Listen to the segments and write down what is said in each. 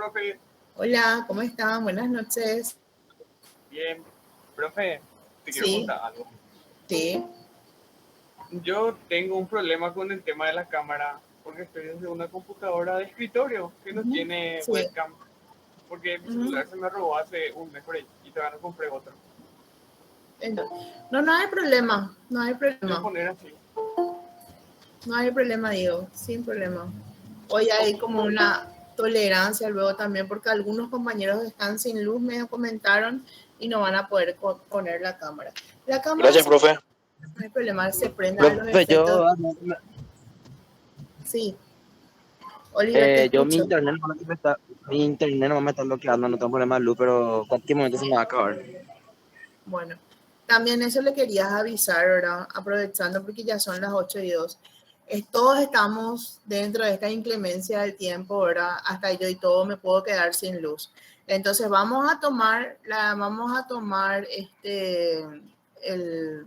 profe. Hola, ¿cómo están? Buenas noches. Bien. Profe, te quiero Sí, contar algo. sí. Yo tengo un problema con el tema de la cámara porque estoy desde una computadora de escritorio que no Ujú, tiene sí. webcam. Porque mi Ujú. celular se me robó hace un mes por ahí y todavía no compré otro. No, no hay problema. No hay Voy a problema. poner así. No hay problema, digo. Sin problema. Hoy hay como ¿Cómo? una tolerancia luego también porque algunos compañeros están sin luz, me comentaron, y no van a poder poner la cámara. La cámara Gracias, se, profe. no hay problema, se prende a los Profe, efectos. Sí. Oliver, te yo escucho. mi internet no me está bloqueando, no tengo problema de luz, pero cualquier momento se me va a acabar. Bueno, también eso le querías avisar, ¿verdad? Aprovechando porque ya son las 8:02. Todos estamos dentro de esta inclemencia del tiempo, ¿verdad? Hasta yo y todo me puedo quedar sin luz. Entonces vamos a tomar el,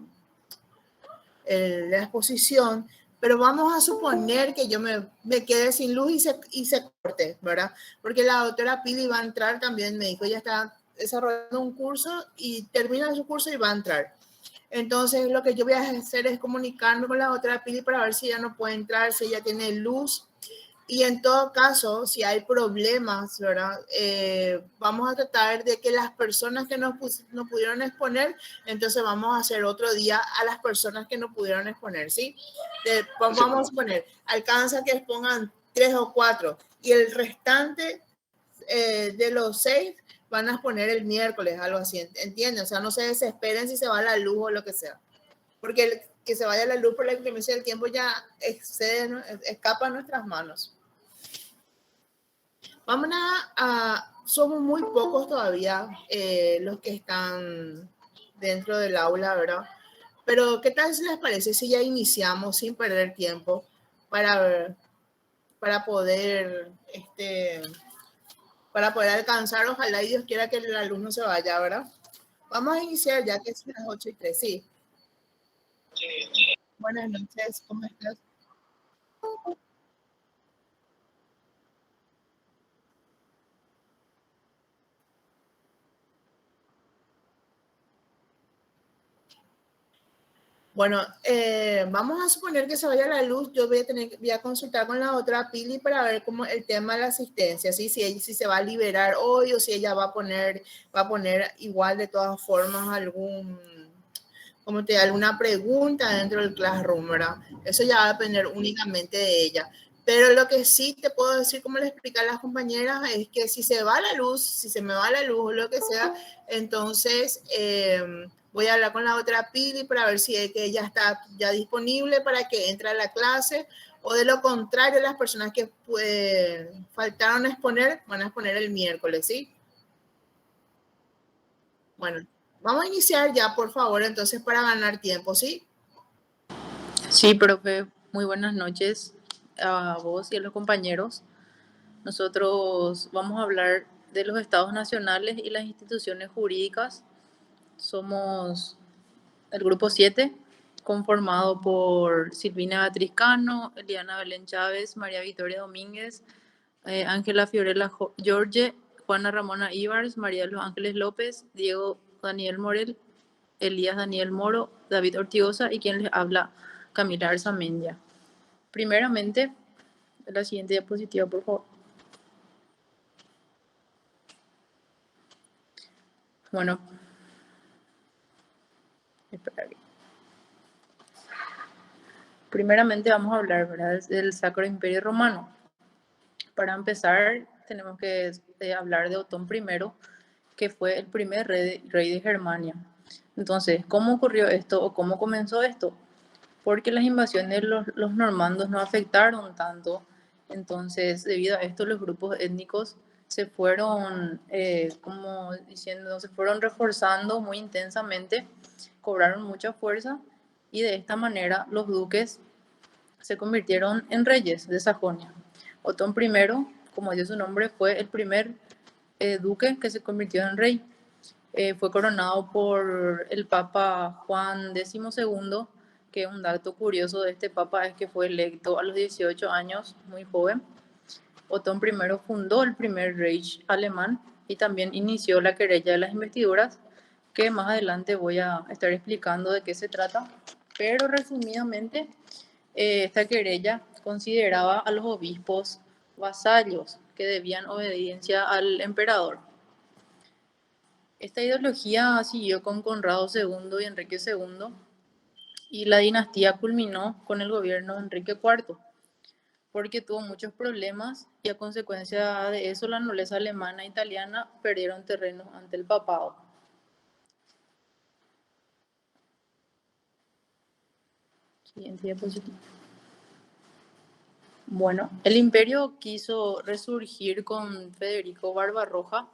la exposición, pero vamos a suponer que yo me quede sin luz y se corte, ¿verdad? Porque la doctora Pili va a entrar también, me dijo, ella está desarrollando un curso y termina su curso y va a entrar. Entonces, lo que yo voy a hacer es comunicarme con la doctora Pili para ver si ella no puede entrar, si ella tiene luz. Y en todo caso, si hay problemas, ¿verdad? Vamos a tratar de que las personas que no pudieron exponer, entonces vamos a hacer otro día a las personas que no pudieron exponer, ¿sí? Vamos a poner, alcanza que expongan 3 o 4 y el restante de los 6 van a exponer el miércoles, algo así, ¿entienden? O sea, no se desesperen si se va la luz o lo que sea, porque que se vaya la luz por la inclemencia del tiempo ya escapa a nuestras manos. Vamos somos muy pocos todavía los que están dentro del aula, ¿verdad? Pero, ¿qué tal si les parece si ya iniciamos sin perder tiempo para, para poder, para poder alcanzar? Ojalá y Dios quiera que el alumno se vaya, ¿verdad? Vamos a iniciar ya que es las 8:03, sí. Buenas noches, ¿cómo estás? Bueno, vamos a suponer que se vaya la luz. Yo voy a consultar con la otra Pili para ver cómo el tema de la asistencia, ¿sí? Si se va a liberar hoy o si ella va a poner igual de todas formas alguna pregunta dentro del classroom, ¿verdad? Eso ya va a depender únicamente de ella. Pero lo que sí te puedo decir, como le expliqué a las compañeras, es que si se va la luz, si se me va la luz o lo que sea, entonces voy a hablar con la otra Pili para ver si es que ella está ya disponible para que entre a la clase, o de lo contrario, las personas que faltaron exponer van a exponer el miércoles, ¿sí? Bueno, vamos a iniciar ya, por favor, entonces, para ganar tiempo, ¿sí? Sí, profe, muy buenas noches a vos y a los compañeros. Nosotros vamos a hablar de los estados nacionales y las instituciones jurídicas. Somos el grupo 7, conformado por Silvina Beatriz Cano, Eliana Belén Chávez, María Victoria Domínguez, Ángela Fiorella George, Juana Ramona Ibars, María de los Ángeles López, Diego Daniel Morel, Elías Daniel Moro, David Ortigosa y quien les habla, Camila Arzamendia. Primeramente, la siguiente diapositiva, por favor. Bueno, espera aquí. Primeramente vamos a hablar, ¿verdad?, del Sacro Imperio Romano. Para empezar, tenemos que hablar de Otón I, que fue el primer rey de Germania. Entonces, ¿cómo ocurrió esto o cómo comenzó esto? Porque las invasiones de los normandos no afectaron tanto. Entonces, debido a esto, los grupos étnicos se fueron, se fueron reforzando muy intensamente, cobraron mucha fuerza y de esta manera los duques se convirtieron en reyes de Sajonia. Otón I, como dio su nombre, fue el primer duque que se convirtió en rey. Fue coronado por el Papa Juan XII, que un dato curioso de este papa es que fue electo a los 18 años, muy joven. Otón I fundó el primer Reich alemán y también inició la querella de las investiduras, que más adelante voy a estar explicando de qué se trata. Pero resumidamente, esta querella consideraba a los obispos vasallos que debían obediencia al emperador. Esta ideología siguió con Conrado II y Enrique II, y la dinastía culminó con el gobierno de Enrique IV, porque tuvo muchos problemas y a consecuencia de eso la nobleza alemana e italiana perdieron terreno ante el papado. Siguiente diapositiva. Bueno, el imperio quiso resurgir con Federico Barbarroja,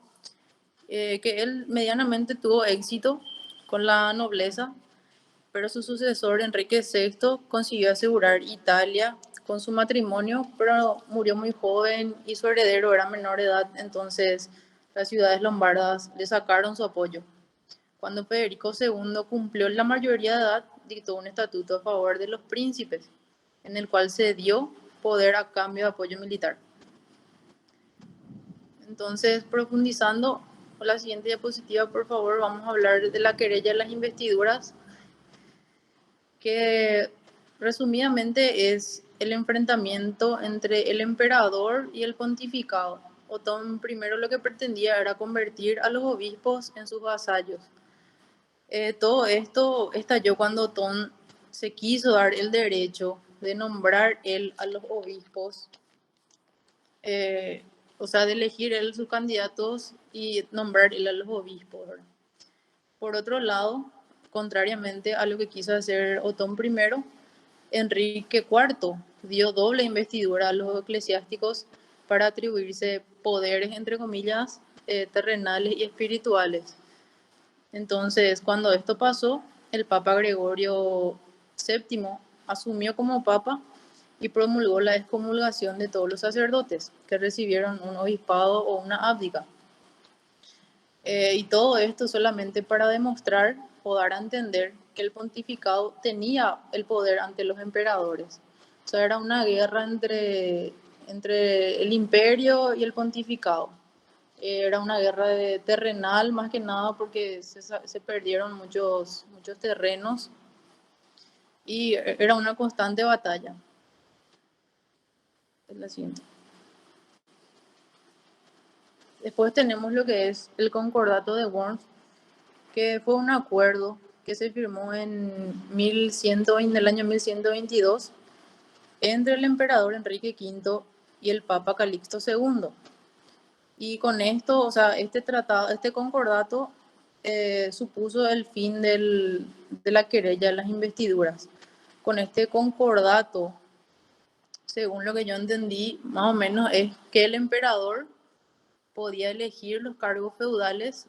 que él medianamente tuvo éxito con la nobleza, pero su sucesor Enrique VI consiguió asegurar Italia con su matrimonio, pero murió muy joven y su heredero era menor de edad, entonces las ciudades lombardas le sacaron su apoyo. Cuando Federico II cumplió la mayoría de edad, dictó un estatuto a favor de los príncipes, en el cual se dio poder a cambio de apoyo militar. Entonces, profundizando, con la siguiente diapositiva, por favor, vamos a hablar de la querella de las investiduras, que resumidamente es el enfrentamiento entre el emperador y el pontificado. Otón I lo que pretendía era convertir a los obispos en sus vasallos. Todo esto estalló cuando Otón se quiso dar el derecho de nombrar él a los obispos, o sea, de elegir él sus candidatos y nombrar él a los obispos, ¿verdad? Por otro lado, contrariamente a lo que quiso hacer Otón I, Enrique IV dio doble investidura a los eclesiásticos para atribuirse poderes, entre comillas, terrenales y espirituales. Entonces, cuando esto pasó, el Papa Gregorio VII asumió como Papa y promulgó la excomulgación de todos los sacerdotes que recibieron un obispado o una abdica. Y todo esto solamente para demostrar o dar a entender que el pontificado tenía el poder ante los emperadores. O sea, era una guerra entre el imperio y el pontificado. Era una guerra terrenal más que nada porque se perdieron muchos terrenos y era una constante batalla. Es la siguiente. Después tenemos lo que es el Concordato de Worms, que fue un acuerdo que se firmó en el año 1122 entre el emperador Enrique V y el Papa Calixto II. Y con esto, o sea, este concordato supuso el fin de la querella de las investiduras. Con este concordato, según lo que yo entendí, más o menos es que el emperador podía elegir los cargos feudales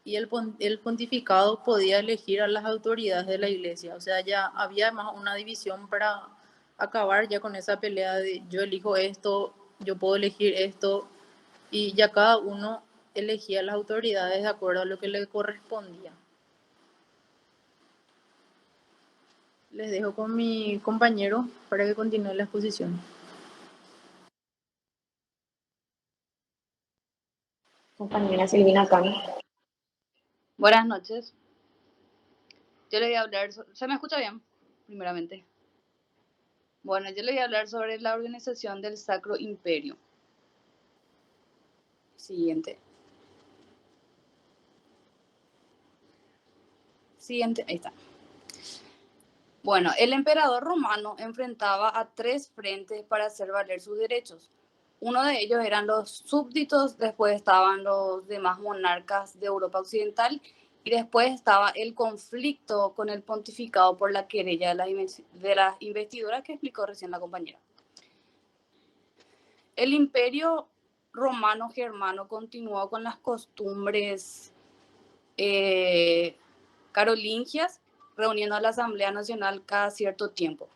y el pontificado podía elegir a las autoridades de la iglesia. O sea, ya había más una división para acabar ya con esa pelea de yo elijo esto, yo puedo elegir esto, y ya cada uno elegía a las autoridades de acuerdo a lo que le correspondía. Les dejo con mi compañero para que continúe la exposición. Compañera Silvina Cami. Buenas noches. Yo le voy a hablar, ¿se me escucha bien? Primeramente. Bueno, yo le voy a hablar sobre la organización del Sacro Imperio. Siguiente, ahí está. Bueno, el emperador romano enfrentaba a 3 frentes para hacer valer sus derechos. Uno de ellos eran los súbditos, después estaban los demás monarcas de Europa Occidental y después estaba el conflicto con el pontificado por la querella de las investiduras que explicó recién la compañera. El imperio romano-germano continuó con las costumbres carolingias, reuniendo a la Asamblea Nacional cada cierto tiempo.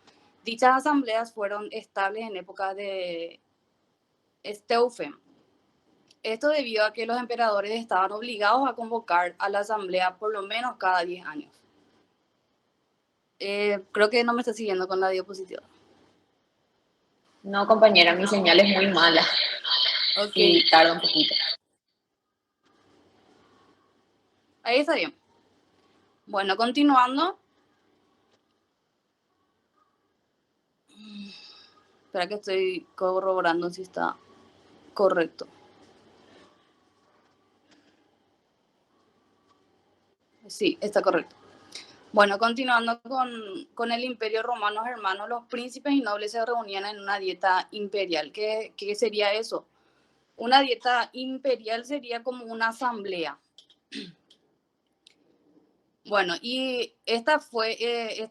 Dichas asambleas fueron estables en época de Steufen. Esto debido a que los emperadores estaban obligados a convocar a la asamblea por lo menos cada 10 años. Creo que no me está siguiendo con la diapositiva. No, compañera, mi señal es muy mala. Ok, y tarda un poquito. ahí está bien. Bueno, continuando. Espera que estoy corroborando si está correcto. Sí, está correcto. Bueno, continuando con el Imperio Romano Germano, los príncipes y nobles se reunían en una dieta imperial. ¿Qué sería eso? Una dieta imperial sería como una asamblea. Bueno, y esta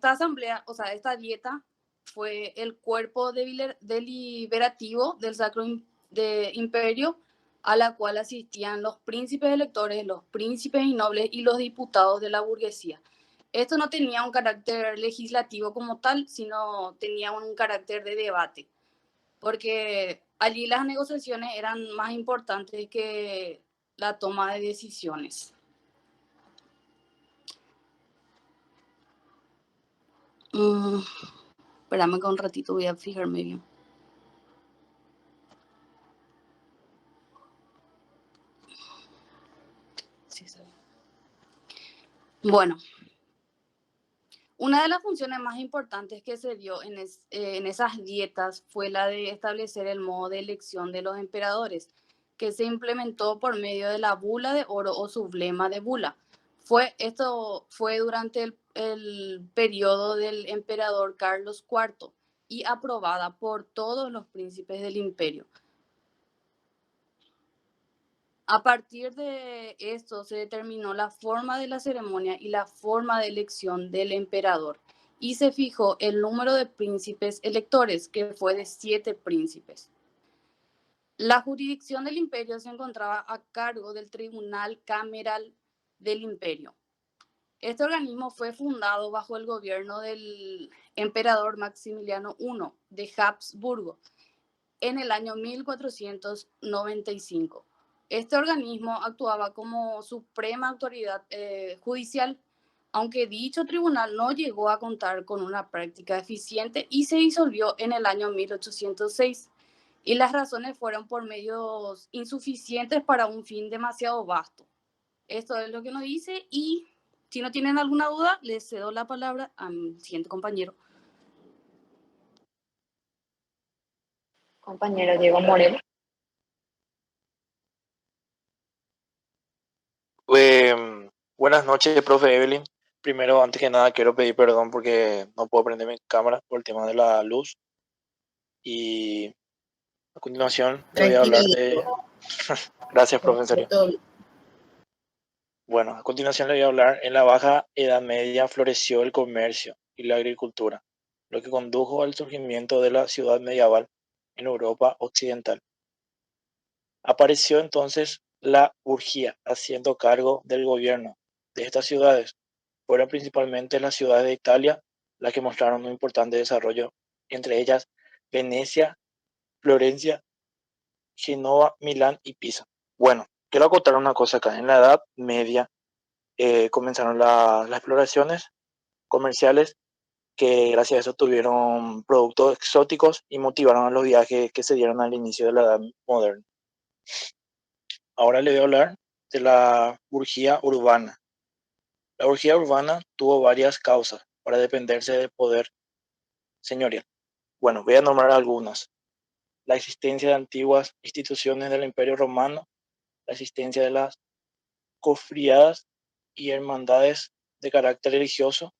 asamblea, o sea, esta dieta fue el cuerpo deliberativo del Sacro Imperio, a la cual asistían los príncipes electores, los príncipes y nobles y los diputados de la burguesía. Esto no tenía un carácter legislativo como tal, sino tenía un carácter de debate, porque allí las negociaciones eran más importantes que la toma de decisiones. Espérame que un ratito voy a fijarme bien. Sí, sí. Bueno, una de las funciones más importantes que se dio en esas dietas fue la de establecer el modo de elección de los emperadores, que se implementó por medio de la bula de oro o sublema de bula. Esto fue durante el periodo del emperador Carlos IV y aprobada por todos los príncipes del imperio. A partir de esto se determinó la forma de la ceremonia y la forma de elección del emperador y se fijó el número de príncipes electores, que fue de 7 príncipes. La jurisdicción del imperio se encontraba a cargo del Tribunal Cameral del Imperio. Este organismo fue fundado bajo el gobierno del emperador Maximiliano I de Habsburgo en el año 1495. Este organismo actuaba como suprema autoridad judicial, aunque dicho tribunal no llegó a contar con una práctica eficiente y se disolvió en el año 1806. Y las razones fueron por medios insuficientes para un fin demasiado vasto. Esto es lo que nos dice y si no tienen alguna duda, les cedo la palabra a mi siguiente compañero. Compañero Diego Moreno. Buenas noches, profe Evelyn. Primero, antes que nada, quiero pedir perdón porque no puedo prender mi cámara por el tema de la luz. Y a continuación le voy a Tranquilo, hablar de... Gracias, profe, en serio. todo bien. Bueno, a continuación le voy a hablar. En la Baja Edad Media floreció el comercio y la agricultura, lo que condujo al surgimiento de la ciudad medieval en Europa occidental. Apareció entonces la burguía haciendo cargo del gobierno de estas ciudades. Fueron principalmente las ciudades de Italia las que mostraron un importante desarrollo, entre ellas Venecia, Florencia, Génova, Milán y Pisa. Bueno, quiero acotar una cosa acá. En la Edad Media comenzaron las exploraciones comerciales que gracias a eso tuvieron productos exóticos y motivaron a los viajes que se dieron al inicio de la Edad Moderna. Ahora le voy a hablar de la burguía urbana. La burguía urbana tuvo varias causas para defenderse del poder señorial. Bueno, voy a nombrar algunas. La existencia de antiguas instituciones del Imperio Romano, la existencia de las cofradías y hermandades de carácter religioso,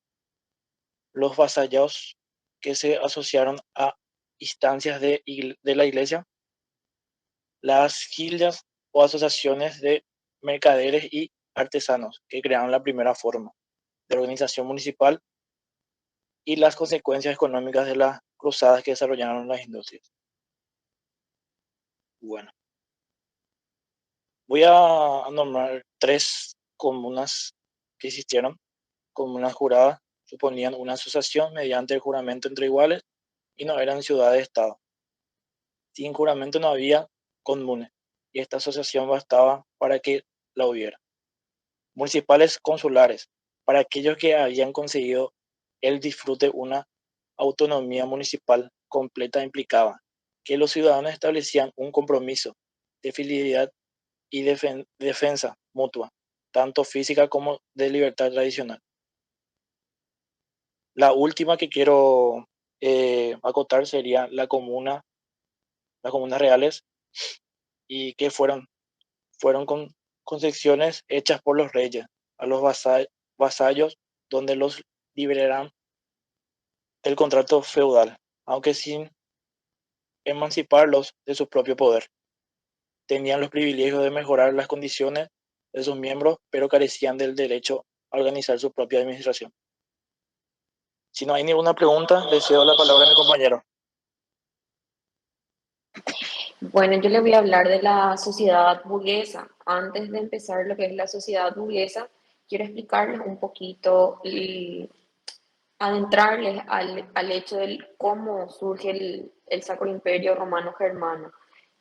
los vasallos que se asociaron a instancias de la iglesia, las gildas o asociaciones de mercaderes y artesanos que crearon la primera forma de organización municipal y las consecuencias económicas de las cruzadas que desarrollaron las industrias. Bueno, voy a nombrar 3 comunas que existieron. Comunas juradas suponían una asociación mediante el juramento entre iguales y no eran ciudades-estado. Sin juramento no había comunes y esta asociación bastaba para que la hubiera. Municipales consulares, para aquellos que habían conseguido el disfrute una autonomía municipal completa implicaba que los ciudadanos establecían un compromiso de fidelidad y defensa mutua, tanto física como de libertad tradicional. La última que quiero acotar sería las comunas reales, y que fueron concesiones hechas por los reyes a los vasallos, donde los liberarán del contrato feudal, aunque sin emanciparlos de su propio poder. Tenían los privilegios de mejorar las condiciones de sus miembros, pero carecían del derecho a organizar su propia administración. Si no hay ninguna pregunta, le cedo la palabra a mi compañero. Bueno, yo le voy a hablar de la sociedad burguesa. Antes de empezar lo que es la sociedad burguesa, quiero explicarles un poquito y adentrarles al hecho de cómo surge el Sacro Imperio Romano Germano.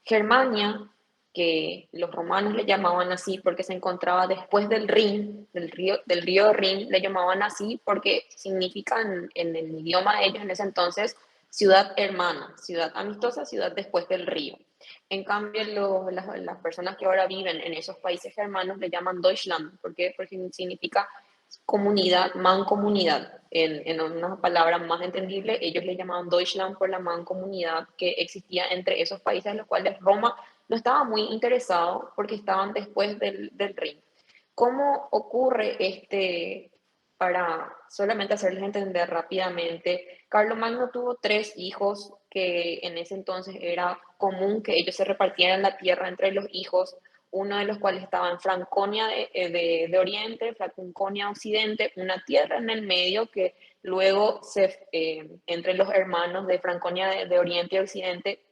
Germania, que los romanos le llamaban así porque se encontraba después del Rin, del río Rin, le llamaban así porque significa en el idioma de ellos en ese entonces ciudad hermana, ciudad amistosa, ciudad después del río. En cambio, las personas que ahora viven en esos países germanos le llaman Deutschland. ¿Por qué? Porque significa comunidad, mancomunidad. En una palabra más entendible, ellos le llamaban Deutschland por la mancomunidad que existía entre esos países, en los cuales Roma no estaba muy interesado porque estaban después del Rin. ¿Cómo ocurre para solamente hacerles entender rápidamente? Carlomagno tuvo 3 hijos, que en ese entonces era común que ellos se repartieran la tierra entre los hijos, uno de los cuales estaba en Franconia de Oriente, Franconia Occidente, una tierra en el medio que luego entre los hermanos de Franconia de Oriente y Occidente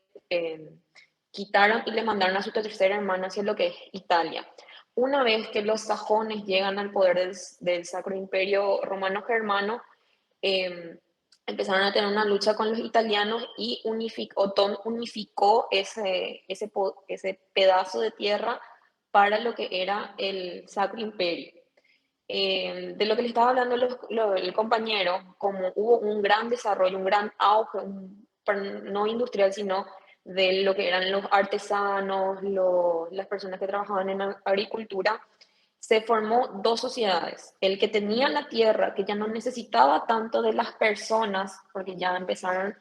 quitaron y le mandaron a su tercera hermana hacia lo que es Italia. Una vez que los sajones llegan al poder del Sacro Imperio Romano Germano, empezaron a tener una lucha con los italianos y Otón unificó ese pedazo de tierra para lo que era el Sacro Imperio. De lo que le estaba hablando el compañero, como hubo un gran desarrollo, un gran auge, no industrial, sino de lo que eran los artesanos, las personas que trabajaban en agricultura, se formó 2 sociedades. El que tenía la tierra, que ya no necesitaba tanto de las personas, porque ya empezaron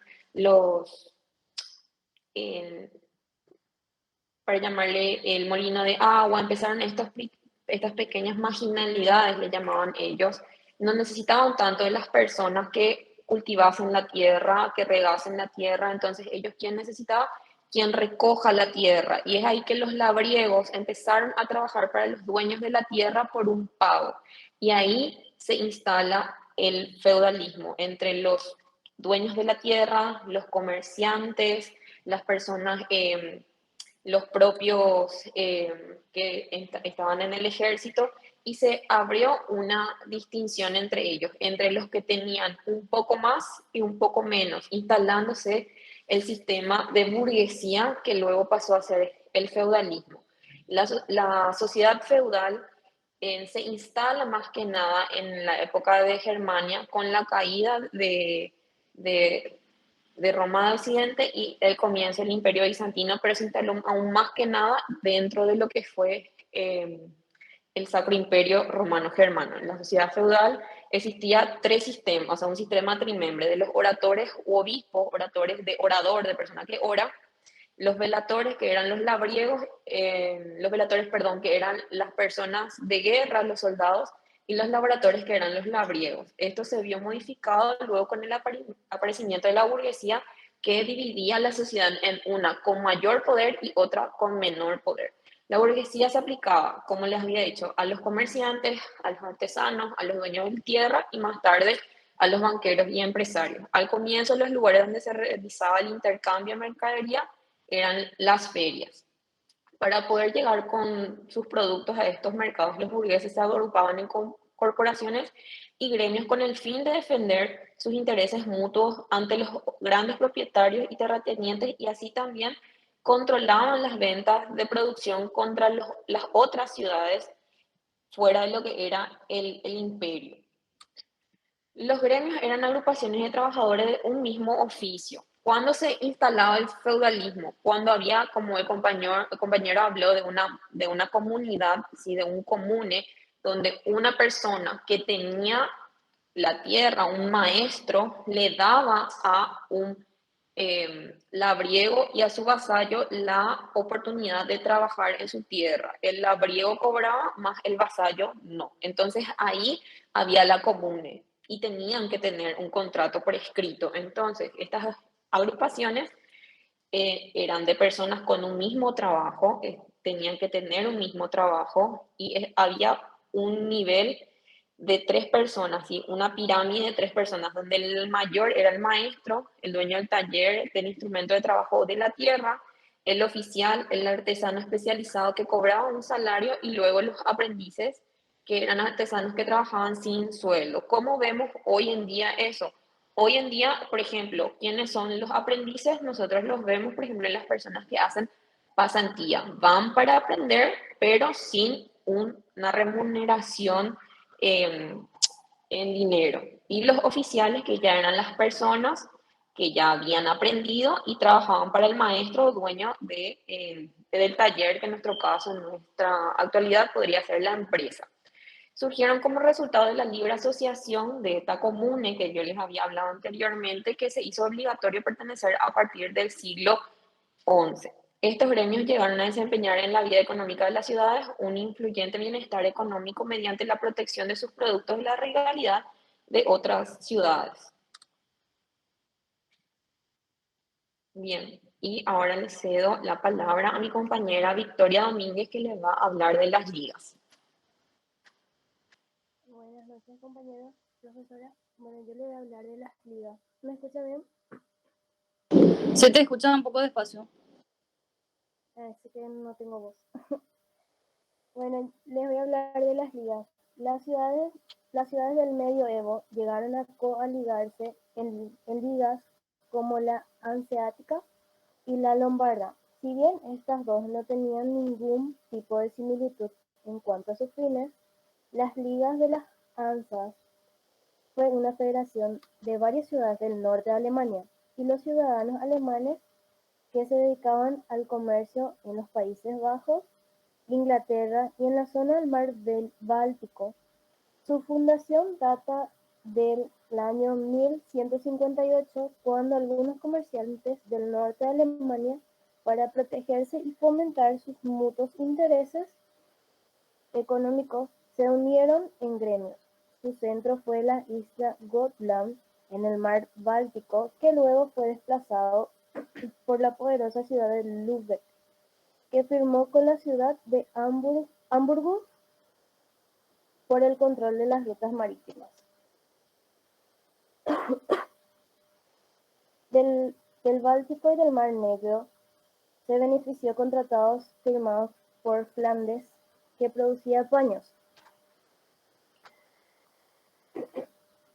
para llamarle el molino de agua, empezaron estas pequeñas marginalidades, le llamaban ellos, no necesitaban tanto de las personas que cultivasen la tierra, que regasen la tierra. Entonces ellos, ¿quién necesitaba? Quien recoja la tierra. Y es ahí que los labriegos empezaron a trabajar para los dueños de la tierra por un pago. Y ahí se instala el feudalismo entre los dueños de la tierra, los comerciantes, las personas, los propios que estaban en el ejército, y se abrió una distinción entre ellos, entre los que tenían un poco más y un poco menos, instalándose el sistema de burguesía que luego pasó a ser el feudalismo. La sociedad feudal se instala más que nada en la época de Germania con la caída de Roma de Occidente y el comienzo del Imperio Bizantino, pero se instaló aún más que nada dentro de lo que fue el Sacro Imperio Romano Germano. En la sociedad feudal existía 3 sistemas, o sea, un sistema trimembre de los oradores u obispos, oradores de orador, de persona que ora, los velatores, que eran los labriegos, que eran las personas de guerra, los soldados, y los laboratorios, que eran los labriegos. Esto se vio modificado luego con el aparecimiento de la burguesía, que dividía la sociedad en una con mayor poder y otra con menor poder. La burguesía se aplicaba, como les había dicho, a los comerciantes, a los artesanos, a los dueños de tierra y más tarde a los banqueros y empresarios. Al comienzo, los lugares donde se realizaba el intercambio de mercadería eran las ferias. Para poder llegar con sus productos a estos mercados, los burgueses se agrupaban en corporaciones y gremios con el fin de defender sus intereses mutuos ante los grandes propietarios y terratenientes, y así también controlaban las ventas de producción contra las otras ciudades fuera de lo que era el imperio. Los gremios eran agrupaciones de trabajadores de un mismo oficio. Cuando se instalaba el feudalismo, cuando había, como el compañero habló de una comunidad, ¿sí? De un comune, donde una persona que tenía la tierra, un maestro, le daba a un labriego y a su vasallo la oportunidad de trabajar en su tierra. El labriego cobraba, más el vasallo no. Entonces ahí había la comune y tenían que tener un contrato por escrito. Entonces, estas agrupaciones eran de personas con un mismo trabajo, tenían que tener un mismo trabajo y había un nivel de 3 personas, ¿sí? Una pirámide de 3 personas, donde el mayor era el maestro, el dueño del taller, del instrumento de trabajo de la tierra, el oficial, el artesano especializado que cobraba un salario y luego los aprendices, que eran artesanos que trabajaban sin sueldo. ¿Cómo vemos hoy en día eso? Hoy en día, por ejemplo, ¿quiénes son los aprendices? Nosotros los vemos, por ejemplo, en las personas que hacen pasantía. Van para aprender, pero sin una remuneración en dinero. Y los oficiales, que ya eran las personas que ya habían aprendido y trabajaban para el maestro o dueño del taller, que en nuestro caso, en nuestra actualidad, podría ser la empresa. Surgieron como resultado de la libre asociación de esta comune que yo les había hablado anteriormente, que se hizo obligatorio pertenecer a partir del siglo XI. Estos gremios llegaron a desempeñar en la vida económica de las ciudades un influyente bienestar económico mediante la protección de sus productos y la rivalidad de otras ciudades. Bien, y ahora le cedo la palabra a mi compañera Victoria Domínguez, que les va a hablar de las ligas. Buenas noches, compañeros, profesora. Bueno, yo le voy a hablar de las ligas. ¿Me escucha bien? Se te escucha un poco despacio. Así que no tengo voz. Bueno, les voy a hablar de las ligas. Las ciudades del medioevo llegaron a coaligarse en ligas como la hanseática y la lombarda. Si bien estas dos no tenían ningún tipo de similitud en cuanto a sus fines, las ligas de las Hansas fue una federación de varias ciudades del norte de Alemania, y los ciudadanos alemanes que se dedicaban al comercio en los Países Bajos, Inglaterra y en la zona del mar del Báltico. Su fundación data del año 1158, cuando algunos comerciantes del norte de Alemania, para protegerse y fomentar sus mutuos intereses económicos, se unieron en gremios. Su centro fue la isla Gotland, en el mar Báltico, que luego fue desplazado por la poderosa ciudad de Lübeck, que firmó con la ciudad de Hamburgo por el control de las rutas marítimas. Del Báltico y del Mar Negro se benefició con tratados firmados por Flandes, que producía paños.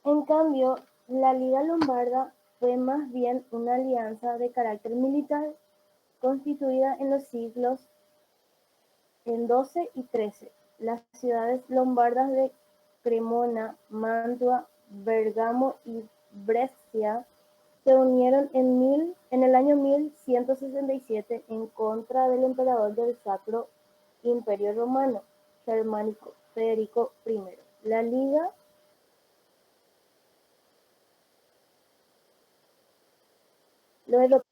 En cambio, la Liga Lombarda fue más bien una alianza de carácter militar, constituida en los siglos XII y XIII. Las ciudades lombardas de Cremona, Mantua, Bergamo y Brescia se unieron en el año 1167 en contra del emperador del Sacro Imperio Romano Germánico, Federico I. La Liga los europeos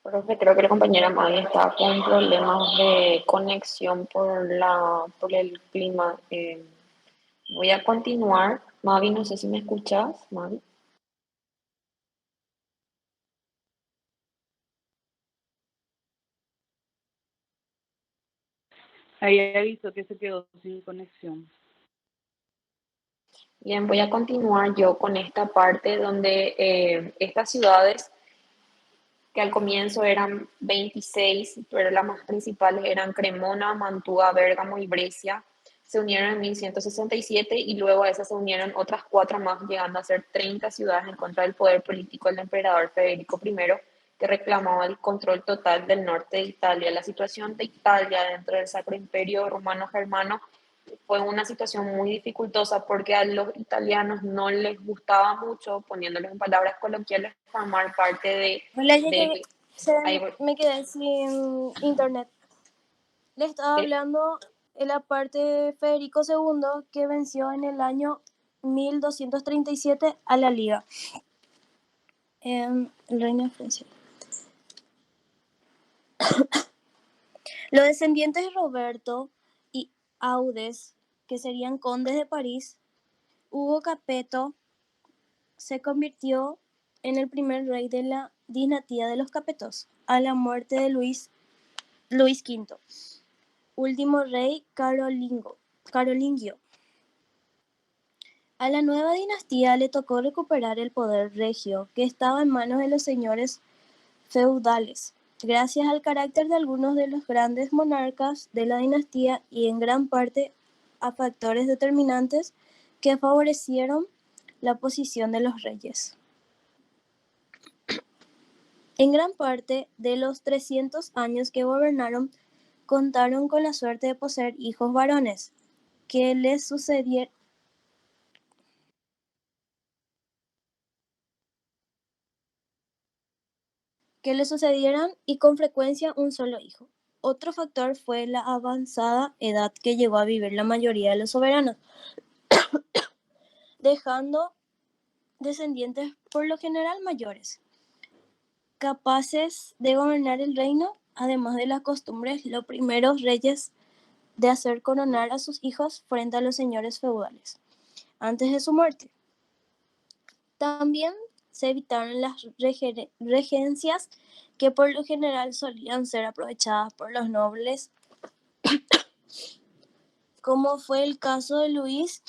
Profe, creo que la compañera Mavi está con problemas de conexión por el clima. Voy a continuar. Mavi, no sé si me escuchas, Mavi. Ahí aviso que se quedó sin conexión. Bien, voy a continuar yo con esta parte donde estas ciudades, que al comienzo eran 26, pero las más principales eran Cremona, Mantua, Bérgamo y Brescia, se unieron en 1167 y luego a esas se unieron otras 4 más, llegando a ser 30 ciudades en contra del poder político del emperador Federico I, que reclamaba el control total del norte de Italia. La situación de Italia dentro del Sacro Imperio Romano Germano fue una situación muy dificultosa porque a los italianos no les gustaba mucho, poniéndolos en palabras coloquiales, formar parte Hola, ya de ahí voy. me quedé sin internet. Le estaba ¿Sí? hablando de la parte de Federico II que venció en el año 1237 a la Liga en el Reino de Francia. Los descendientes de Roberto y Audes, que serían condes de París, Hugo Capeto se convirtió en el primer rey de la dinastía de los Capetos a la muerte de Luis V, último rey carolingio. A la nueva dinastía le tocó recuperar el poder regio, que estaba en manos de los señores feudales, gracias al carácter de algunos de los grandes monarcas de la dinastía y en gran parte a factores determinantes que favorecieron la posición de los reyes. En gran parte de los 300 años que gobernaron, contaron con la suerte de poseer hijos varones, que les sucedieran y con frecuencia un solo hijo. Otro factor fue la avanzada edad que llegó a vivir la mayoría de los soberanos, dejando descendientes por lo general mayores, capaces de gobernar el reino. Además de las costumbres, los primeros reyes de hacer coronar a sus hijos frente a los señores feudales antes de su muerte. También se evitaron las regencias que por lo general solían ser aprovechadas por los nobles, como fue el caso de Luis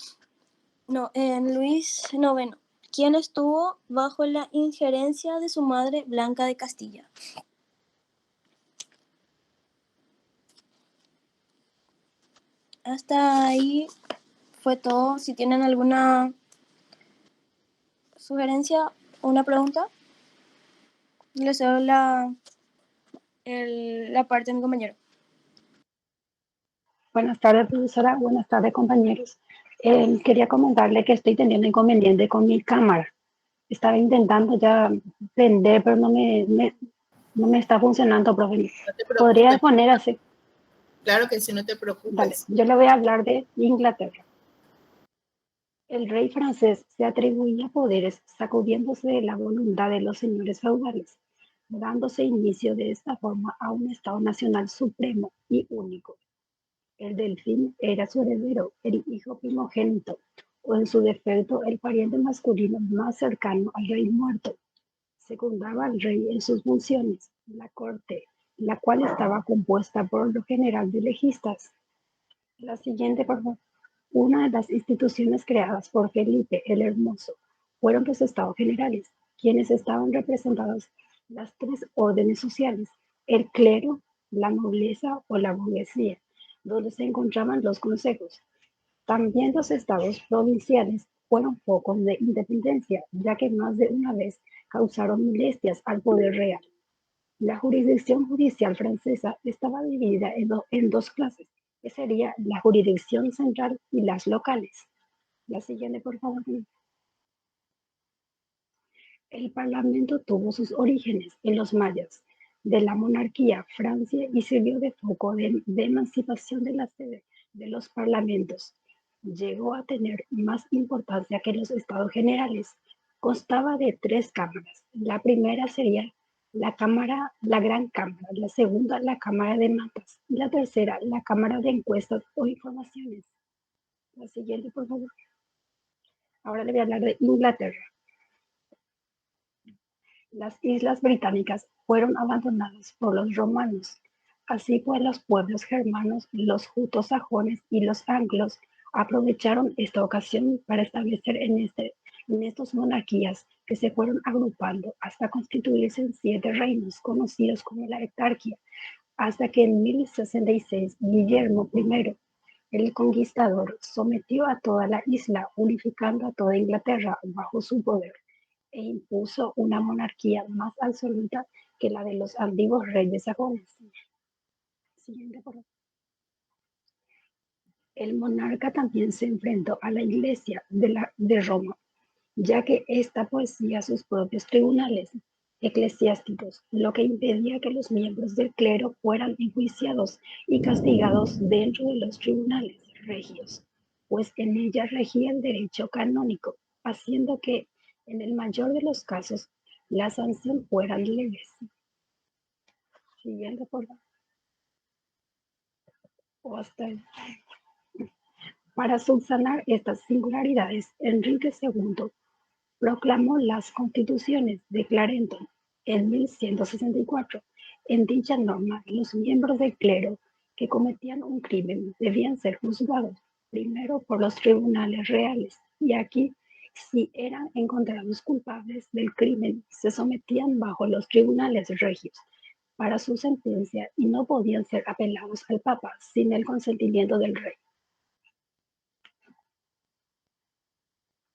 IX, quien estuvo bajo la injerencia de su madre Blanca de Castilla. Hasta ahí fue todo. Si tienen alguna sugerencia o una pregunta, les doy la parte de mi compañero. Buenas tardes, profesora. Buenas tardes, compañeros. Quería comentarle que estoy teniendo inconveniente con mi cámara. Estaba intentando ya prender, pero no me está funcionando, profe. No te ¿Podría preocupes. poner así? Claro que sí, no te Dale, preocupes. yo le voy a hablar de Inglaterra. El rey francés se atribuía poderes sacudiéndose de la voluntad de los señores feudales, dándose inicio de esta forma a un Estado nacional supremo y único. El delfín era su heredero, el hijo primogénito, o en su defecto el pariente masculino más cercano al rey muerto. Secundaba al rey en sus funciones, la corte, la cual estaba compuesta por lo general de legistas. La siguiente, por favor. Una de las instituciones creadas por Felipe el Hermoso fueron los estados generales, quienes estaban representados las 3 órdenes sociales, el clero, la nobleza o la burguesía, donde se encontraban los consejos. También los estados provinciales fueron focos de independencia, ya que más de una vez causaron molestias al poder real. La jurisdicción judicial francesa estaba dividida en 2 clases, que sería la jurisdicción central y las locales. La siguiente, por favor. El parlamento tuvo sus orígenes en los mayas de la monarquía Francia y sirvió de foco de emancipación de la sede de los parlamentos. Llegó a tener más importancia que los estados generales. Constaba de 3 cámaras. La primera sería la Gran Cámara, la segunda la Cámara de Matas y la tercera la Cámara de Encuestas o Informaciones. La siguiente, por favor. Ahora le voy a hablar de Inglaterra. Las islas británicas fueron abandonadas por los romanos. Así pues, los pueblos germanos, los jutos sajones y los anglos aprovecharon esta ocasión para establecer en estos monarquías que se fueron agrupando hasta constituirse en 7 reinos conocidos como la Heptarquía, hasta que en 1066 Guillermo I El conquistador sometió a toda la isla, unificando a toda Inglaterra bajo su poder, e impuso una monarquía más absoluta que la de los antiguos reyes sajones. Siguiente, por favor. El monarca también se enfrentó a la Iglesia de Roma, ya que ésta poseía sus propios tribunales eclesiásticos, lo que impedía que los miembros del clero fueran enjuiciados y castigados dentro de los tribunales regios, pues en ella regía el derecho canónico, haciendo que, en el mayor de los casos, la sanción fueran leves. Siguiente, por favor. O hasta ahí. Para subsanar estas singularidades, Enrique II proclamó las Constituciones de Clarendon en 1164. En dicha norma, los miembros del clero que cometían un crimen debían ser juzgados primero por los tribunales reales, y aquí, si eran encontrados culpables del crimen, se sometían bajo los tribunales regios para su sentencia y no podían ser apelados al Papa sin el consentimiento del rey.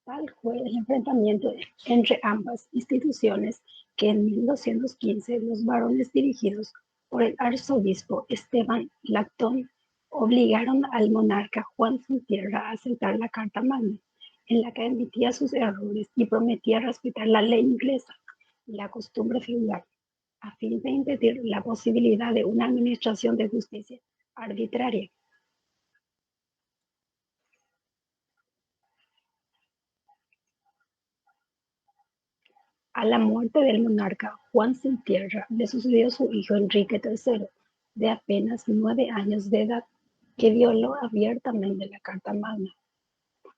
Tal fue el enfrentamiento entre ambas instituciones que en 1215 los varones dirigidos por el arzobispo Esteban Lactón obligaron al monarca Juan sin Tierra a aceptar la Carta Magna, en la que admitía sus errores y prometía respetar la ley inglesa y la costumbre feudal, a fin de impedir la posibilidad de una administración de justicia arbitraria. A la muerte del monarca Juan sin Tierra le sucedió su hijo Enrique III, de apenas 9 años de edad, que violó abiertamente la Carta Magna,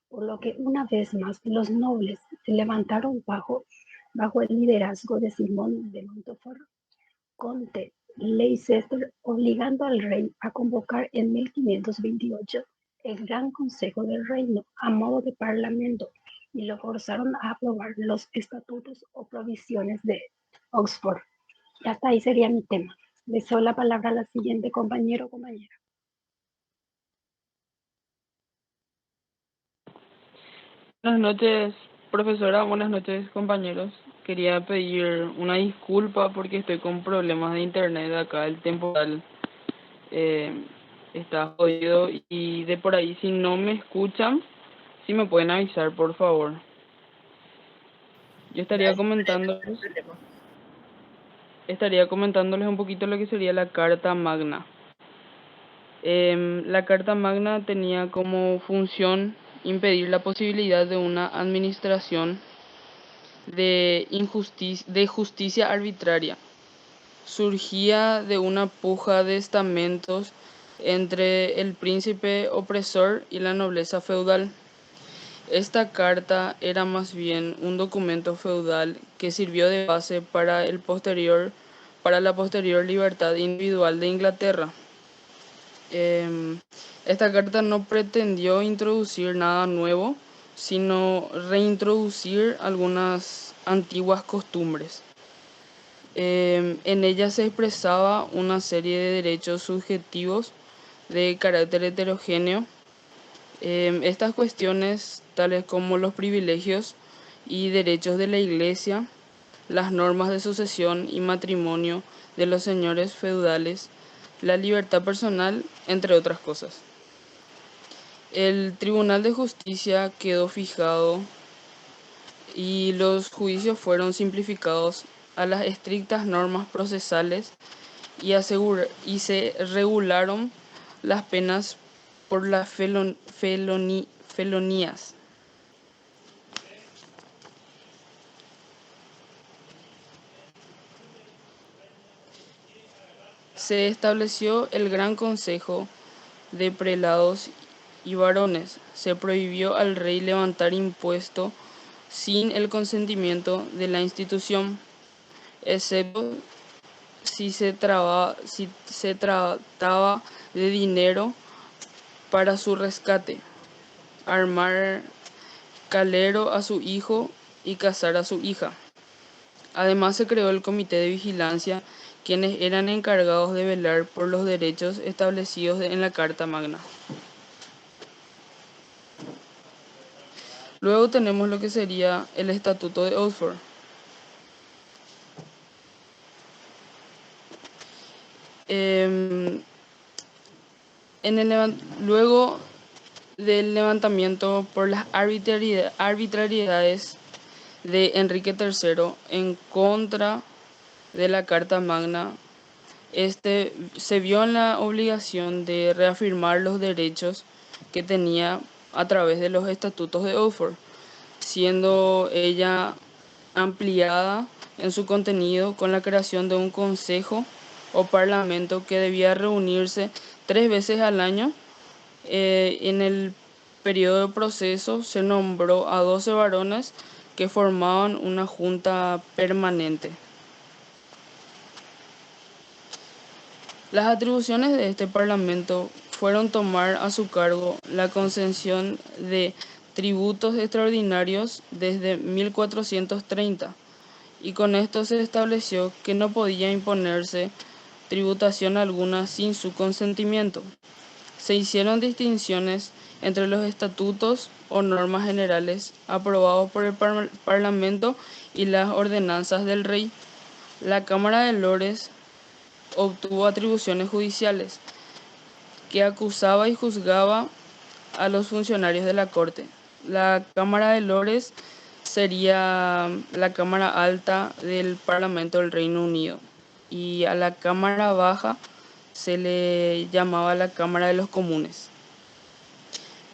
por lo que una vez más los nobles se levantaron bajo el liderazgo de Simón de Montfort, conde Leicester, obligando al rey a convocar en 1528 el Gran Consejo del Reino a modo de parlamento, y lo forzaron a aprobar los estatutos o provisiones de Oxford. Y hasta ahí sería mi tema. Le cedo la palabra a la siguiente compañero o compañera. Buenas noches, profesora. Buenas noches, compañeros. Quería pedir una disculpa porque estoy con problemas de internet acá. El temporal está jodido y de por ahí, si no me escuchan, si me pueden avisar, por favor. Yo estaría comentándoles un poquito lo que sería la Carta Magna. La Carta Magna tenía como función impedir la posibilidad de una administración de justicia arbitraria. Surgía de una puja de estamentos entre el príncipe opresor y la nobleza feudal. Esta carta era más bien un documento feudal que sirvió de base para la posterior libertad individual de Inglaterra. Esta carta no pretendió introducir nada nuevo, sino reintroducir algunas antiguas costumbres. En ella se expresaba una serie de derechos subjetivos de carácter heterogéneo. Estas cuestiones, tales como los privilegios y derechos de la Iglesia, las normas de sucesión y matrimonio de los señores feudales, la libertad personal, entre otras cosas. El Tribunal de Justicia quedó fijado y los juicios fueron simplificados a las estrictas normas procesales y se regularon las penas por las felonías. Se estableció el Gran Consejo de Prelados y Varones. Se prohibió al rey levantar impuesto sin el consentimiento de la institución, excepto si se trataba de dinero para su rescate, armar calero a su hijo y casar a su hija. Además se creó el Comité de Vigilancia, quienes eran encargados de velar por los derechos establecidos en la Carta Magna. Luego tenemos lo que sería el Estatuto de Oxford. Em, luego del levantamiento por las arbitrariedades de Enrique III en contra de la Carta Magna, se vio en la obligación de reafirmar los derechos que tenía a través de los estatutos de Oxford, siendo ella ampliada en su contenido con la creación de un consejo o parlamento que debía reunirse 3 veces al año. En el periodo de proceso se nombró a 12 varones que formaban una junta permanente. Las atribuciones de este parlamento fueron tomar a su cargo la concesión de tributos extraordinarios desde 1430, y con esto se estableció que no podía imponerse tributación alguna sin su consentimiento. Se hicieron distinciones entre los estatutos o normas generales aprobados por el Parlamento y las ordenanzas del rey. La Cámara de Lores obtuvo atribuciones judiciales, que acusaba y juzgaba a los funcionarios de la Corte. La Cámara de Lores sería la Cámara Alta del Parlamento del Reino Unido, y a la Cámara Baja se le llamaba la Cámara de los Comunes.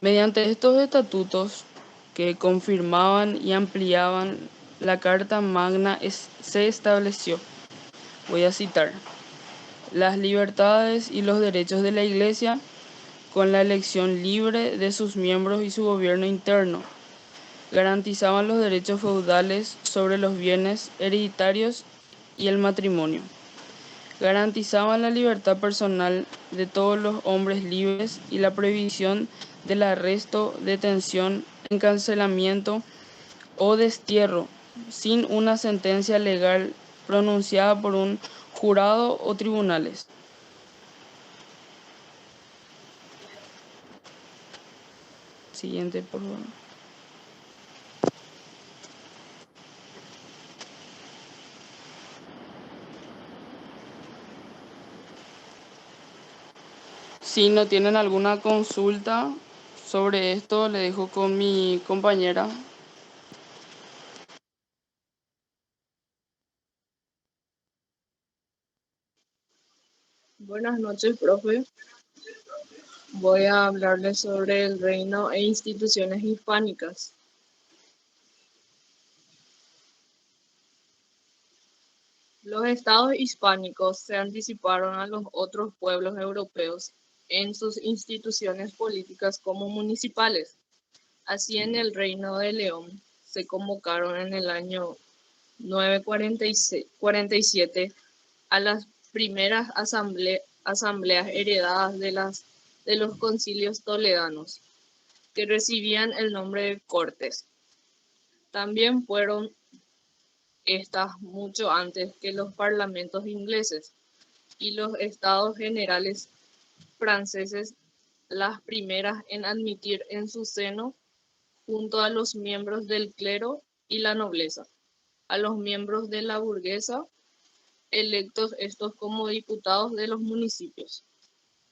Mediante estos estatutos que confirmaban y ampliaban la Carta Magna se estableció, voy a citar, las libertades y los derechos de la Iglesia con la elección libre de sus miembros y su gobierno interno. Garantizaban los derechos feudales sobre los bienes hereditarios y el matrimonio. Garantizaban la libertad personal de todos los hombres libres y la prohibición del arresto, detención, encarcelamiento o destierro sin una sentencia legal pronunciada por un jurado o tribunales. Siguiente, por favor. Si no tienen alguna consulta sobre esto, le dejo con mi compañera. Buenas noches, profe. Voy a hablarles sobre el reino e instituciones hispánicas. Los estados hispánicos se anticiparon a los otros pueblos europeos en sus instituciones políticas como municipales. Así, en el Reino de León se convocaron en el año 947 a las primeras asambleas heredadas de los concilios toledanos, que recibían el nombre de Cortes. También fueron estas mucho antes que los parlamentos ingleses y los estados generales franceses, las primeras en admitir en su seno, junto a los miembros del clero y la nobleza, a los miembros de la burguesa, electos estos como diputados de los municipios.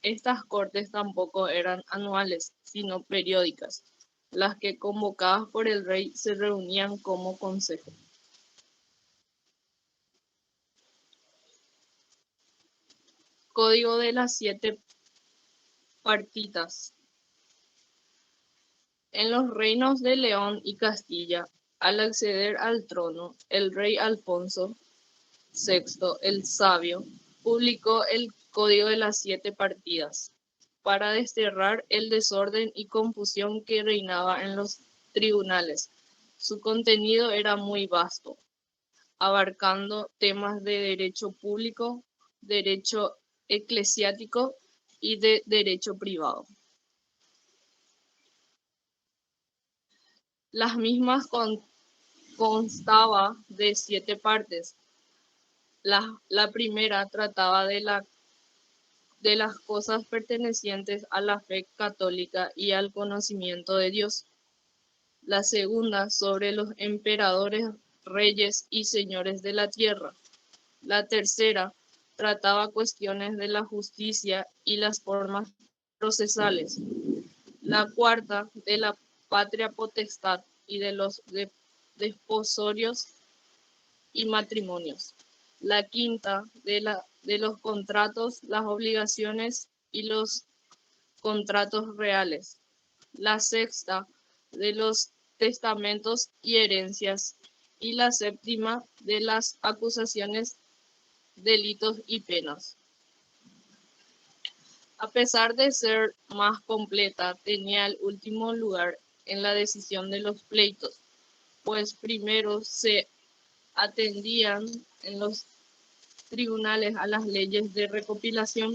Estas cortes tampoco eran anuales, sino periódicas, las que, convocadas por el rey, se reunían como consejo. Código de las 7 partitas. En los reinos de León y Castilla, al acceder al trono, el rey Alfonso VI el Sabio publicó el Código de las 7 partidas para desterrar el desorden y confusión que reinaba en los tribunales. Su contenido era muy vasto, abarcando temas de derecho público, derecho eclesiástico y de derecho privado. Las mismas constaba de 7 partes. La primera trataba de las cosas pertenecientes a la fe católica y al conocimiento de Dios. la segunda sobre los emperadores, reyes y señores de la tierra. La tercera trataba cuestiones de la justicia y las formas procesales. La cuarta de la patria potestad y de los desposorios y matrimonios. La quinta de los contratos, las obligaciones y los contratos reales. La sexta de los testamentos y herencias. Y la séptima de las acusaciones, delitos y penas. A pesar de ser más completa, tenía el último lugar en la decisión de los pleitos, pues primero se atendían en los tribunales a las leyes de recopilación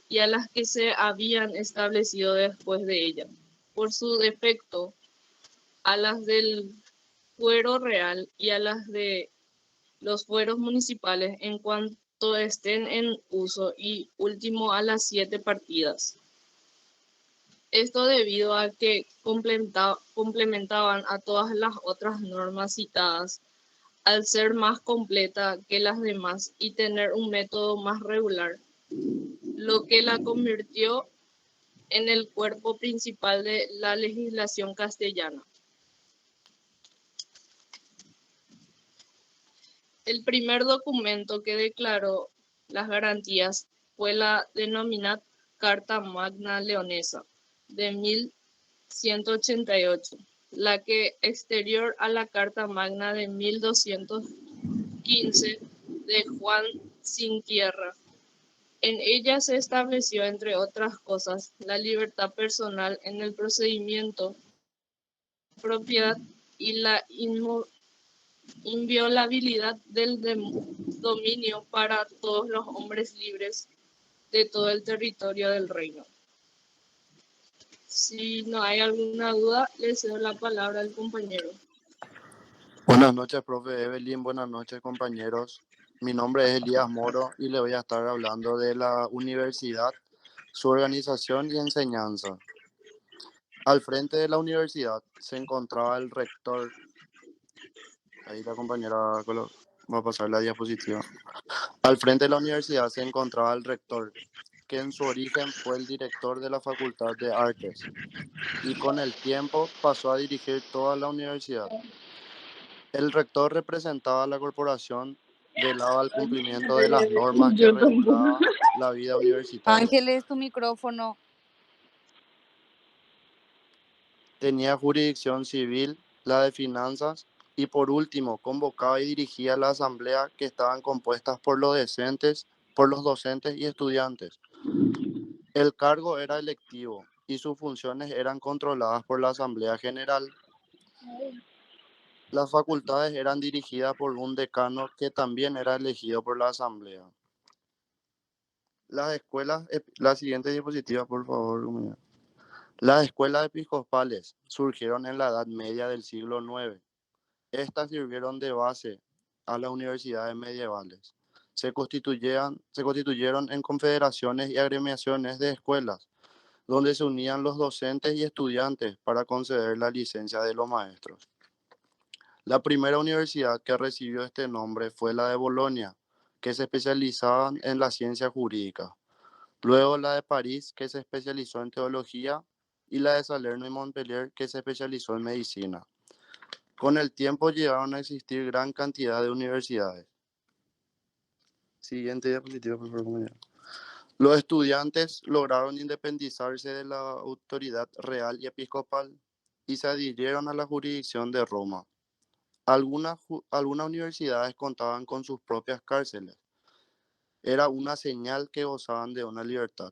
y a las que se habían establecido después de ella. Por su defecto, a las del fuero real y a las de los fueros municipales en cuanto estén en uso, y último a las 7 partidas. Esto debido a que complementaban a todas las otras normas citadas, al ser más completa que las demás y tener un método más regular, lo que la convirtió en el cuerpo principal de la legislación castellana. El primer documento que declaró las garantías fue la denominada Carta Magna Leonesa de 1188, la que exterior a la Carta Magna de 1215 de Juan Sin Tierra. En ella se estableció, entre otras cosas, la libertad personal en el procedimiento, propiedad y la inviolabilidad del dominio para todos los hombres libres de todo el territorio del reino. Si no hay alguna duda, le cedo la palabra al compañero. Buenas noches, profe Evelyn. Buenas noches, compañeros. Mi nombre es Elías Moro y le voy a estar hablando de la universidad, su organización y enseñanza. Al frente de la universidad se encontraba el rector. Ahí la compañera va a pasar la diapositiva. Al frente de la universidad se encontraba el rector, que en su origen fue el director de la Facultad de Artes y con el tiempo pasó a dirigir toda la universidad. El rector representaba a la corporación, velaba al cumplimiento de las normas que regulaban la vida universitaria. Ángeles, tu micrófono. Tenía jurisdicción civil, la de finanzas y por último convocaba y dirigía la asamblea, que estaban compuestas por los docentes y estudiantes. El cargo era electivo y sus funciones eran controladas por la Asamblea General. Las facultades eran dirigidas por un decano que también era elegido por la asamblea. Las escuelas, la siguiente diapositiva, por favor. Las escuelas episcopales surgieron en la Edad Media del siglo IX. Estas sirvieron de base a las universidades medievales. Se constituyeron en confederaciones y agremiaciones de escuelas, donde se unían los docentes y estudiantes para conceder la licencia de los maestros. La primera universidad que recibió este nombre fue la de Bolonia, que se especializaba en la ciencia jurídica. Luego la de París, que se especializó en teología, y la de Salerno y Montpellier, que se especializó en medicina. Con el tiempo llegaron a existir gran cantidad de universidades. Siguiente diapositiva, por favor. Los estudiantes lograron independizarse de la autoridad real y episcopal y se adhirieron a la jurisdicción de Roma. Algunas universidades contaban con sus propias cárceles. Era una señal que gozaban de una libertad.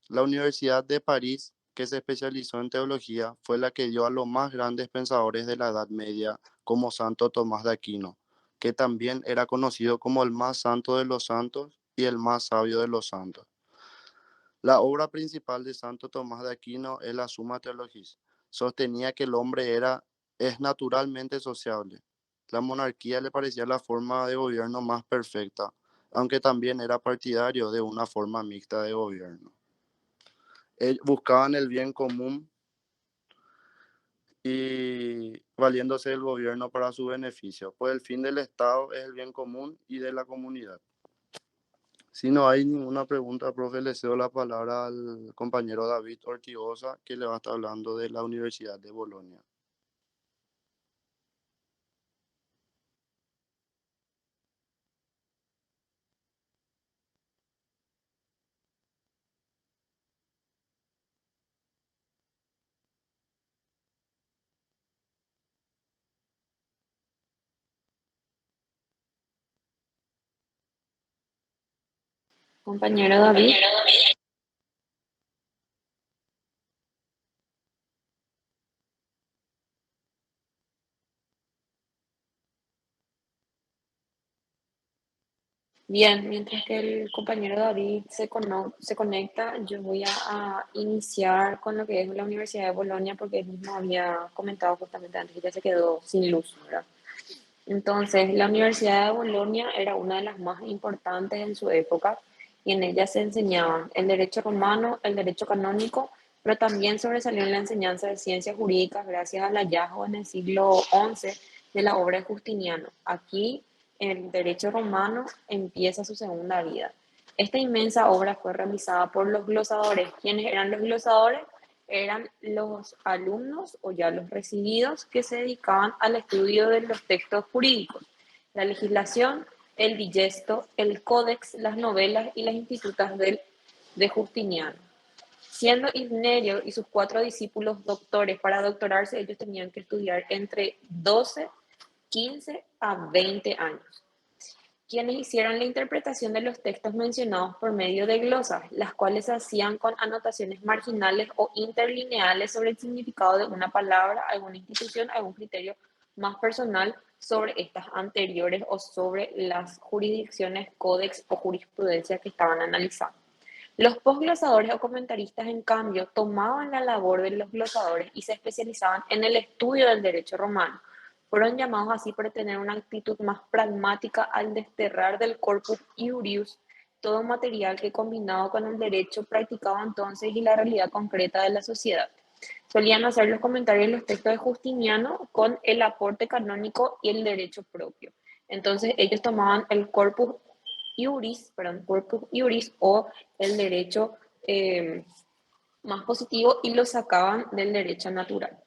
La Universidad de París, que se especializó en teología, fue la que dio a los más grandes pensadores de la Edad Media, como Santo Tomás de Aquino, que también era conocido como el más santo de los santos y el más sabio de los santos. La obra principal de Santo Tomás de Aquino es la Summa Theologiae. Sostenía que el hombre es naturalmente sociable. La monarquía le parecía la forma de gobierno más perfecta, aunque también era partidario de una forma mixta de gobierno. Buscaban el bien común y valiéndose del gobierno para su beneficio, pues el fin del Estado es el bien común y de la comunidad. Si no hay ninguna pregunta, profe, le cedo la palabra al compañero David Ortigosa, que le va a estar hablando de la Universidad de Bolonia. Compañero David. Bien, mientras que el compañero David se conecta, yo voy a iniciar con lo que es la Universidad de Bolonia, porque él mismo había comentado justamente antes que ya se quedó sin luz, ¿verdad? Entonces, la Universidad de Bolonia era una de las más importantes en su época y en ella se enseñaban el derecho romano, el derecho canónico, pero también sobresalió en la enseñanza de ciencias jurídicas gracias al hallazgo en el siglo XI de la obra de Justiniano. Aquí, el derecho romano empieza su segunda vida. Esta inmensa obra fue realizada por los glosadores. ¿Quiénes eran los glosadores? Eran los alumnos o ya los recibidos que se dedicaban al estudio de los textos jurídicos, la legislación, el digesto, el códex, las novelas y las institutas de Justiniano. Siendo Ignerio y sus 4 discípulos doctores, para doctorarse ellos tenían que estudiar entre 12, 15 a 20 años. Quienes hicieron la interpretación de los textos mencionados por medio de glosas, las cuales se hacían con anotaciones marginales o interlineales sobre el significado de una palabra, alguna institución, algún criterio más personal sobre estas anteriores o sobre las jurisdicciones, códex o jurisprudencia que estaban analizando. Los posglosadores o comentaristas, en cambio, tomaban la labor de los glosadores y se especializaban en el estudio del derecho romano. Fueron llamados así por tener una actitud más pragmática al desterrar del corpus iuris todo material que, combinado con el derecho practicado entonces y la realidad concreta de la sociedad. Solían hacer los comentarios de los textos de Justiniano con el aporte canónico y el derecho propio. Entonces ellos tomaban el corpus iuris o el derecho más positivo y lo sacaban del derecho natural.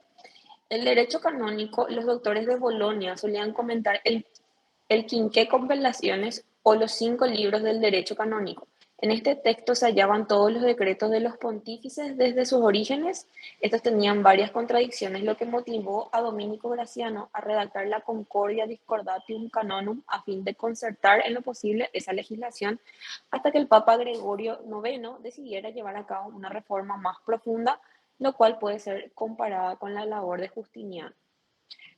El derecho canónico, los doctores de Bolonia solían comentar el Quinqué Compilaciones o los 5 libros del derecho canónico. En este texto se hallaban todos los decretos de los pontífices desde sus orígenes. Estos tenían varias contradicciones, lo que motivó a Dominico Graciano a redactar la Concordia Discordatium Canonum a fin de concertar en lo posible esa legislación, hasta que el Papa Gregorio IX decidiera llevar a cabo una reforma más profunda, lo cual puede ser comparada con la labor de Justiniano.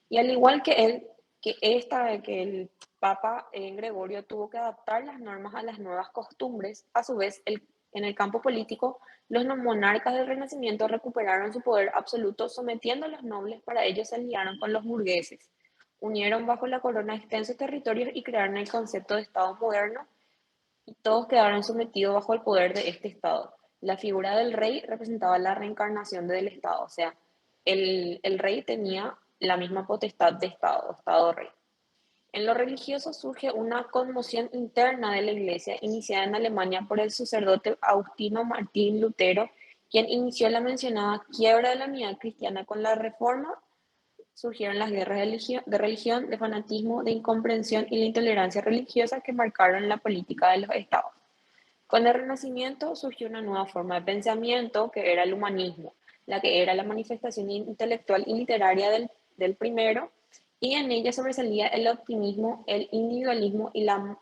Y al igual que el Papa Gregorio tuvo que adaptar las normas a las nuevas costumbres, a su vez, en el campo político, los monarcas del Renacimiento recuperaron su poder absoluto, sometiendo a los nobles. Para ello se aliaron con los burgueses, unieron bajo la corona extensos territorios y crearon el concepto de Estado moderno, y todos quedaron sometidos bajo el poder de este Estado. La figura del rey representaba la reencarnación del Estado, o sea, el rey tenía la misma potestad de Estado-rey. En lo religioso surge una conmoción interna de la Iglesia, iniciada en Alemania por el sacerdote Agustino Martín Lutero, quien inició la mencionada quiebra de la unidad cristiana. Con la Reforma surgieron las guerras de religión, de fanatismo, de incomprensión y la intolerancia religiosa que marcaron la política de los estados. Con el Renacimiento surgió una nueva forma de pensamiento, que era el humanismo, la que era la manifestación intelectual y literaria del primero, y en ella sobresalía el optimismo, el individualismo y la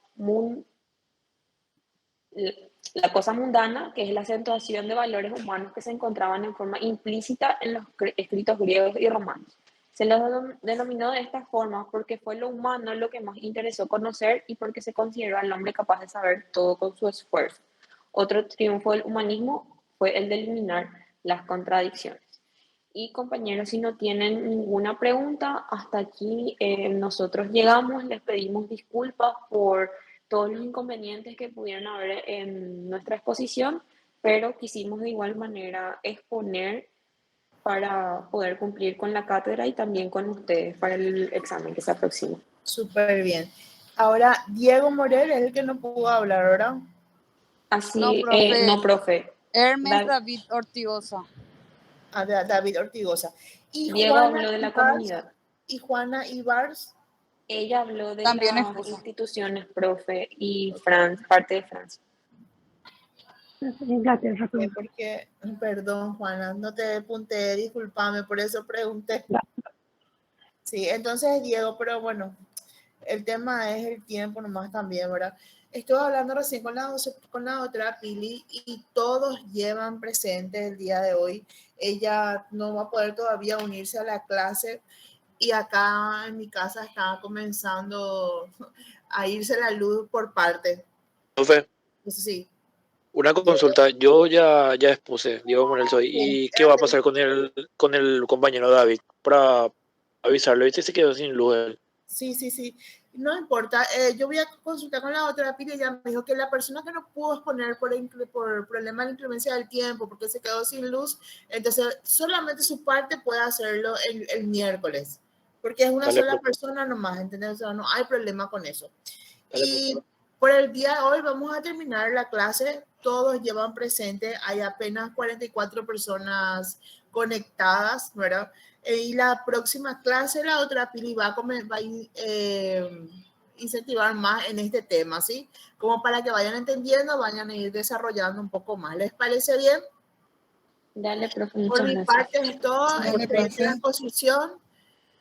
cosa mundana, que es la acentuación de valores humanos que se encontraban en forma implícita en los escritos griegos y romanos. Se los denominó de esta forma porque fue lo humano lo que más interesó conocer y porque se consideró al hombre capaz de saber todo con su esfuerzo. Otro triunfo del humanismo fue el de eliminar las contradicciones. Y compañeros, si no tienen ninguna pregunta, hasta aquí nosotros llegamos. Les pedimos disculpas por todos los inconvenientes que pudieran haber en nuestra exposición, pero quisimos de igual manera exponer para poder cumplir con la cátedra y también con ustedes para el examen que se aproxima. Súper bien. Ahora, Diego Morel es el que no pudo hablar, ¿verdad? Así, profe. no, profe. Hermes David Ortigosa. David Ortigosa. Y Diego habló de la comunidad. ¿Y Juana Ibars? Ella habló de También las expuso. instituciones, profe, y parte de Francia. Inglaterra, profe. Porque, perdón, Juana, no te apunté, discúlpame, por eso pregunté. Sí, entonces Diego, pero bueno, el tema es el tiempo nomás también, ¿verdad? Estuve hablando recién con la doctora Pili y todos llevan presente el día de hoy. Ella no va a poder todavía unirse a la clase y acá en mi casa está comenzando a irse la luz por parte. Profe, Eso sí. una consulta. Yo ya expuse, Diego Morel soy. ¿Y qué va a pasar con el compañero David? Para avisarlo. ¿Viste? Se quedó sin luz él. Sí. No importa. Yo voy a consultar con la doctora Pili y ella me dijo que la persona que no pudo exponer por problema de inclemencia del tiempo, porque se quedó sin luz, entonces solamente su parte puede hacerlo el miércoles, porque es una Dale, sola profe. persona nomás, ¿entendés? O sea, no hay problema con eso. Dale, Y profe. por el día de hoy vamos a terminar la clase. Todos llevan presente, hay apenas 44 personas conectadas, ¿verdad? Y la próxima clase, la otra Pili va a incentivar más en este tema, ¿sí? Como para que vayan entendiendo, vayan a ir desarrollando un poco más. ¿Les parece bien? Dale, profe, Por muchas mi gracias. parte es todo. Sí, En el de la profe. exposición,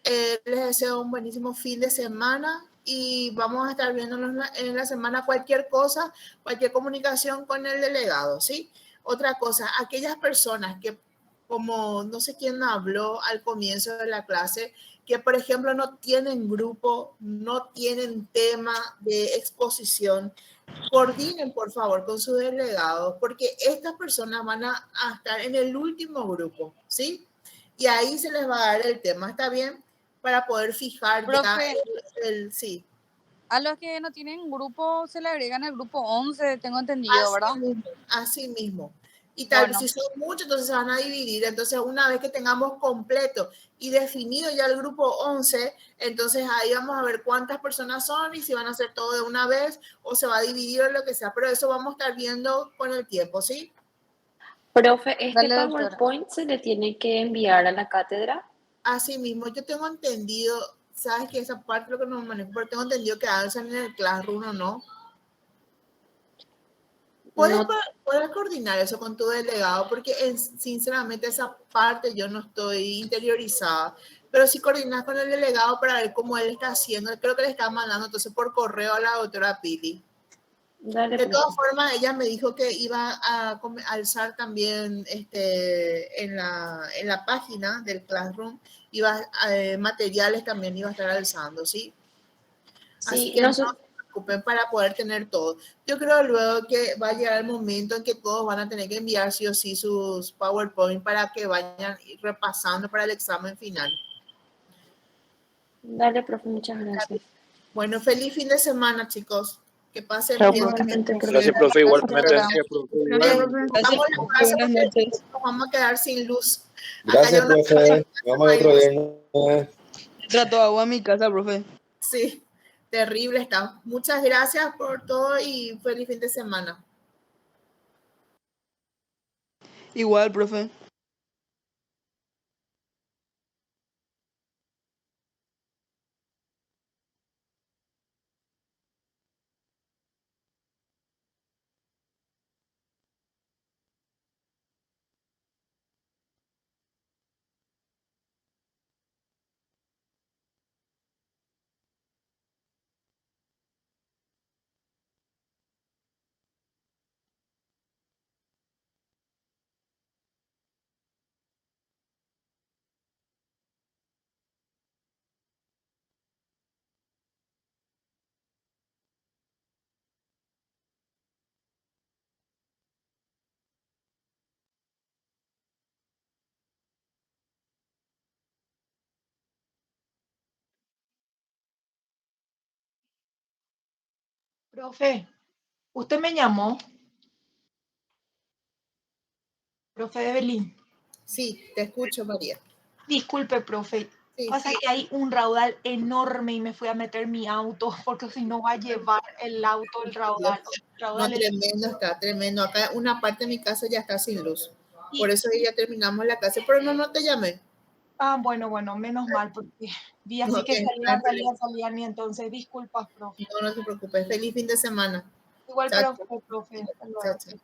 les deseo un buenísimo fin de semana y vamos a estar viéndonos en la semana cualquier cosa, cualquier comunicación con el delegado, ¿sí? Otra cosa, aquellas personas que, como no sé quién habló al comienzo de la clase, que por ejemplo no tienen grupo, no tienen tema de exposición, coordinen por favor con su delegado, porque estas personas van a estar en el último grupo, ¿sí? Y ahí se les va a dar el tema, ¿está bien? Para poder fijar ya Profe, sí. a los que no tienen grupo se le agregan el grupo 11, tengo entendido, ¿verdad? Así mismo. Y tal vez Bueno, si son muchos, entonces se van a dividir. Entonces, una vez que tengamos completo y definido ya el grupo 11, entonces ahí vamos a ver cuántas personas son y si van a hacer todo de una vez o se va a dividir o lo que sea. Pero eso vamos a estar viendo con el tiempo, ¿sí? Profe, ¿este dale, doctora. PowerPoint se le tiene que enviar a la cátedra? Así mismo, yo tengo entendido, sabes que esa parte lo que no manejo, pero tengo entendido que hacen en el Classroom o no. ¿Puedes, No, puedes coordinar eso con tu delegado? Porque sinceramente esa parte yo no estoy interiorizada, pero si coordinas con el delegado para ver cómo él está haciendo, creo que le está mandando entonces por correo a la doctora Pili. dale, De todas profe. formas, ella me dijo que iba a alzar también en la página del Classroom, materiales también iba a estar alzando, ¿sí? Así Sí, que no se preocupen para poder tener todo. Yo creo luego que va a llegar el momento en que todos van a tener que enviar sí o sí sus PowerPoint para que vayan repasando para el examen final. Dale, profe, muchas gracias. Bueno, feliz fin de semana, chicos. Que pasen Chao, bien. Igualmente, profe. Gracias, profe, igualmente. Gracias, profe. Gracias, Igual. profe. Vamos a la casa Buenas porque noches. nos vamos a quedar sin luz. Acá Gracias, ya no profe. Vamos el otro viernes. Trato agua a mi casa, profe. Sí, terrible está. Muchas gracias por todo y feliz fin de semana. Igual, profe. Profe, usted me llamó, profe Evelyn. Sí, te escucho, María. Disculpe, profe. Sí. Pasa que hay un raudal enorme y me fui a meter mi auto porque si no va a llevar el auto el raudal. No, tremendo, está tremendo. Acá una parte de mi casa ya está sin luz. Por eso ya terminamos la casa, pero no te llamé. Ah, bueno, menos mal, porque vi así que salían y entonces disculpas, profe. No te preocupes. Feliz fin de semana. Igual, Chao. profe. Chao, chao.